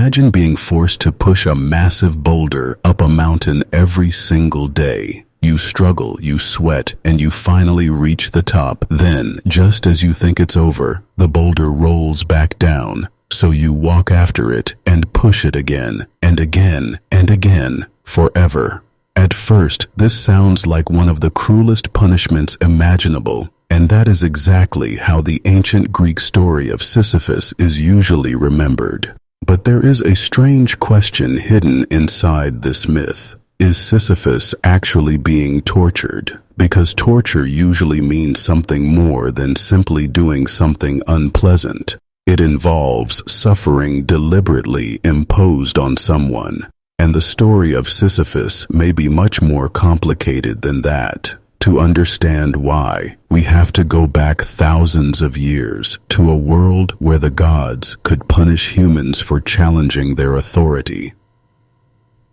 Imagine being forced to push a massive boulder up a mountain every single day. You struggle, you sweat, and you finally reach the top. Then, just as you think it's over, the boulder rolls back down. So you walk after it and push it again, and again, and again, forever. At first, this sounds like one of the cruelest punishments imaginable, and that is exactly how the ancient Greek story of Sisyphus is usually remembered. But there is a strange question hidden inside this myth. Is Sisyphus actually being tortured? Because torture usually means something more than simply doing something unpleasant. It involves suffering deliberately imposed on someone. And the story of Sisyphus may be much more complicated than that. To understand why, we have to go back thousands of years to a world where the gods could punish humans for challenging their authority.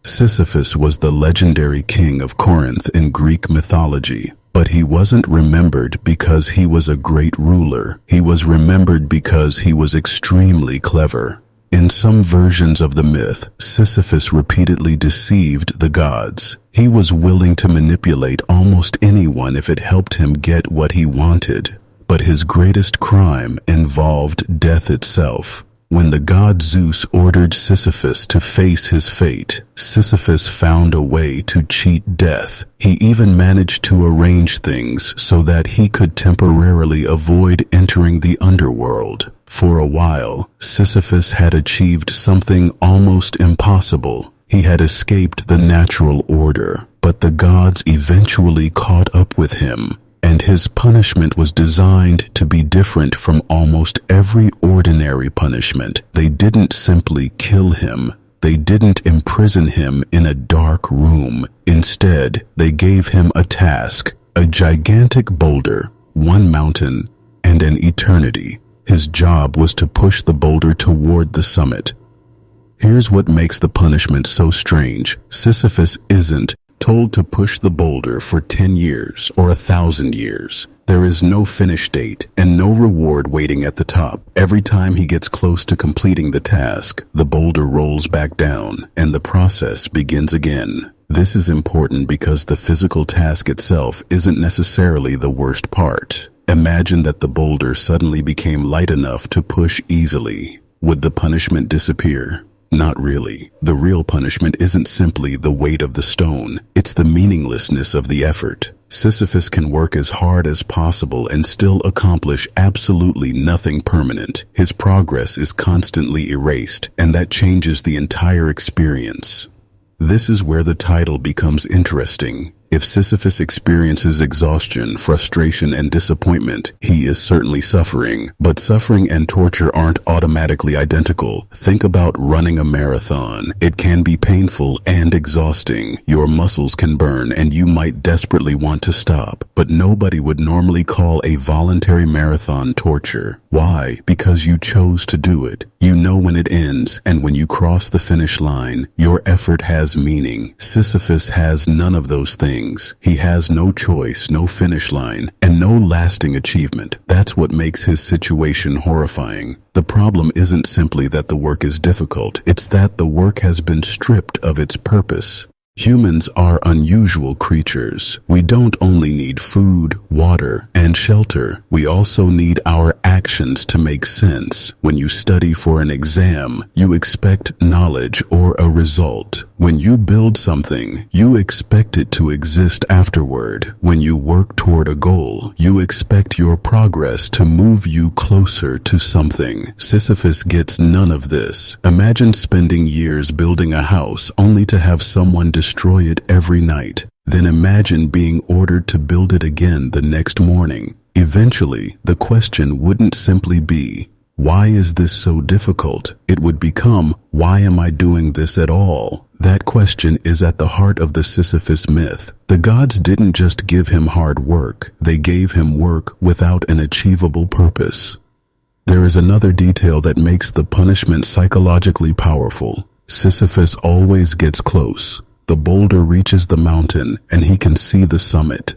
Sisyphus was the legendary king of Corinth in Greek mythology, but he wasn't remembered because he was a great ruler. He was remembered because he was extremely clever. In some versions of the myth, Sisyphus repeatedly deceived the gods. He was willing to manipulate almost anyone if it helped him get what he wanted. But his greatest crime involved death itself. When the god Zeus ordered Sisyphus to face his fate, Sisyphus found a way to cheat death. He even managed to arrange things so that he could temporarily avoid entering the underworld. For a while, Sisyphus had achieved something almost impossible. He had escaped the natural order, but the gods eventually caught up with him. And his punishment was designed to be different from almost every ordinary punishment. They didn't simply kill him. They didn't imprison him in a dark room. Instead, they gave him a task, a gigantic boulder, one mountain, and an eternity. His job was to push the boulder toward the summit. Here's what makes the punishment so strange. Sisyphus isn't told to push the boulder for 10 years or 1,000 years. There is no finish date and no reward waiting at the top. Every time he gets close to completing the task, the boulder rolls back down and the process begins again. This is important because the physical task itself isn't necessarily the worst part. Imagine that the boulder suddenly became light enough to push easily. Would the punishment disappear? Not really. The real punishment isn't simply the weight of the stone. It's the meaninglessness of the effort. Sisyphus can work as hard as possible and still accomplish absolutely nothing permanent. His progress is constantly erased, and that changes the entire experience. This is where the title becomes interesting. If Sisyphus experiences exhaustion, frustration, and disappointment, he is certainly suffering. But suffering and torture aren't automatically identical. Think about running a marathon. It can be painful and exhausting. Your muscles can burn and you might desperately want to stop. But nobody would normally call a voluntary marathon torture. Why? Because you chose to do it. You know when it ends, and when you cross the finish line, your effort has meaning. Sisyphus has none of those things. He has no choice, no finish line, and no lasting achievement. That's what makes his situation horrifying. The problem isn't simply that the work is difficult, it's that the work has been stripped of its purpose. Humans are unusual creatures. We don't only need food, water, and shelter. We also need our actions to make sense. When you study for an exam, you expect knowledge or a result. When you build something, you expect it to exist afterward. When you work toward a goal, you expect your progress to move you closer to something. Sisyphus gets none of this. Imagine spending years building a house only to have someone destroy it every night. Then imagine being ordered to build it again the next morning. Eventually, the question wouldn't simply be, why is this so difficult? It would become, why am I doing this at all? That question is at the heart of the Sisyphus myth. The gods didn't just give him hard work, they gave him work without an achievable purpose. There is another detail that makes the punishment psychologically powerful. Sisyphus always gets close. The boulder reaches the mountain and he can see the summit.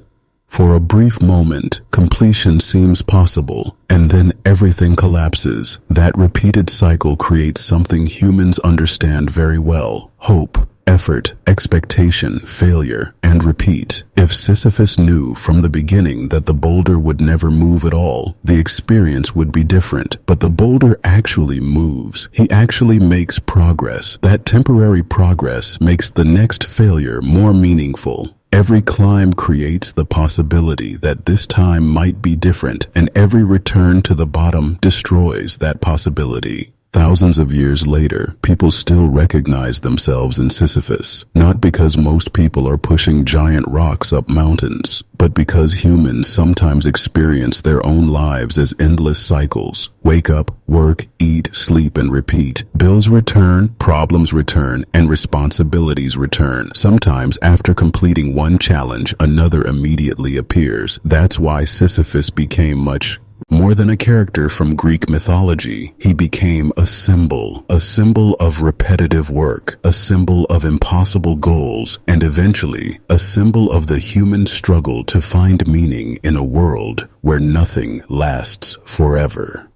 For a brief moment, completion seems possible, and then everything collapses. That repeated cycle creates something humans understand very well: hope, effort, expectation, failure, and repeat. If Sisyphus knew from the beginning that the boulder would never move at all, the experience would be different. But the boulder actually moves. He actually makes progress. That temporary progress makes the next failure more meaningful. Every climb creates the possibility that this time might be different, and every return to the bottom destroys that possibility. Thousands of years later, people still recognize themselves in Sisyphus, not because most people are pushing giant rocks up mountains, but because humans sometimes experience their own lives as endless cycles. Wake up, work, eat, sleep, and repeat. Bills return, problems return, and responsibilities return. Sometimes after completing one challenge, another immediately appears. That's why Sisyphus became much more than a character from Greek mythology. He became a symbol of repetitive work, a symbol of impossible goals, and eventually a symbol of the human struggle to find meaning in a world where nothing lasts forever.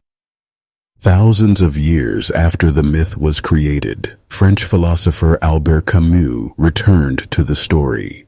Thousands of years after the myth was created, French philosopher Albert Camus returned to the story.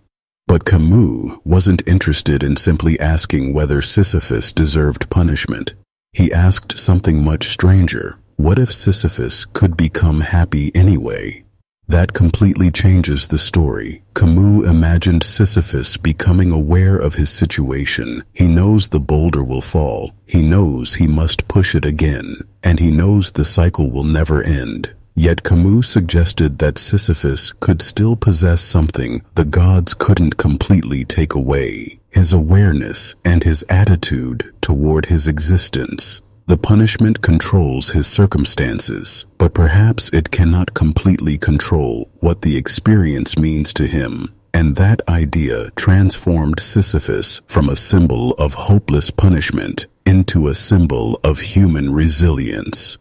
But Camus wasn't interested in simply asking whether Sisyphus deserved punishment. He asked something much stranger. What if Sisyphus could become happy anyway? That completely changes the story. Camus imagined Sisyphus becoming aware of his situation. He knows the boulder will fall. He knows he must push it again. And he knows the cycle will never end. Yet Camus suggested that Sisyphus could still possess something the gods couldn't completely take away: his awareness and his attitude toward his existence. The punishment controls his circumstances, but perhaps it cannot completely control what the experience means to him. And that idea transformed Sisyphus from a symbol of hopeless punishment into a symbol of human resilience.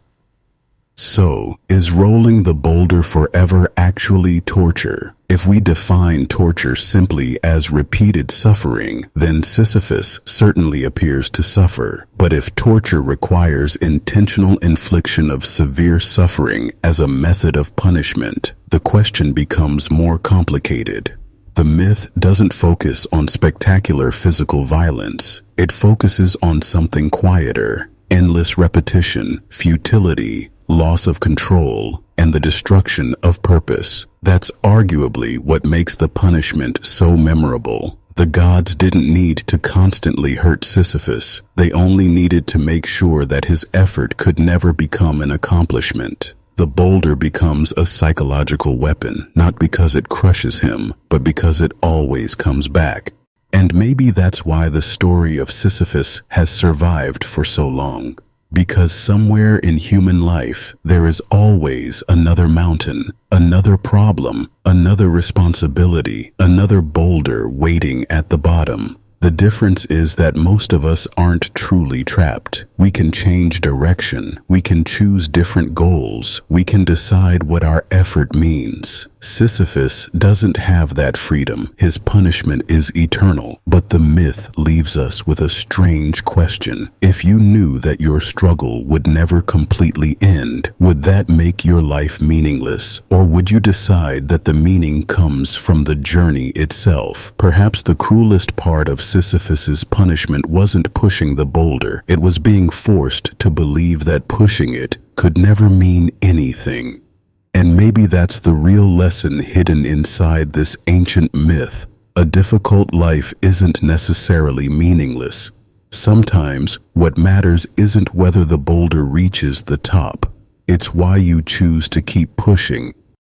So, is rolling the boulder forever actually torture? If we define torture simply as repeated suffering, then Sisyphus certainly appears to suffer. But if torture requires intentional infliction of severe suffering as a method of punishment, the question becomes more complicated. The myth doesn't focus on spectacular physical violence. It focuses on something quieter: endless repetition, futility, loss of control, and the destruction of purpose. That's arguably what makes the punishment so memorable. The gods didn't need to constantly hurt Sisyphus. They only needed to make sure that his effort could never become an accomplishment. The boulder becomes a psychological weapon, not because it crushes him, but because it always comes back. And maybe that's why the story of Sisyphus has survived for so long. Because somewhere in human life, there is always another mountain, another problem, another responsibility, another boulder waiting at the bottom. The difference is that most of us aren't truly trapped. We can change direction. We can choose different goals. We can decide what our effort means. Sisyphus doesn't have that freedom. His punishment is eternal. But the myth leaves us with a strange question. If you knew that your struggle would never completely end, would that make your life meaningless? Or would you decide that the meaning comes from the journey itself? Perhaps the cruelest part of Sisyphus's punishment wasn't pushing the boulder. It was being forced to believe that pushing it could never mean anything. And maybe that's the real lesson hidden inside this ancient myth. A difficult life isn't necessarily meaningless. Sometimes what matters isn't whether the boulder reaches the top. It's why you choose to keep pushing,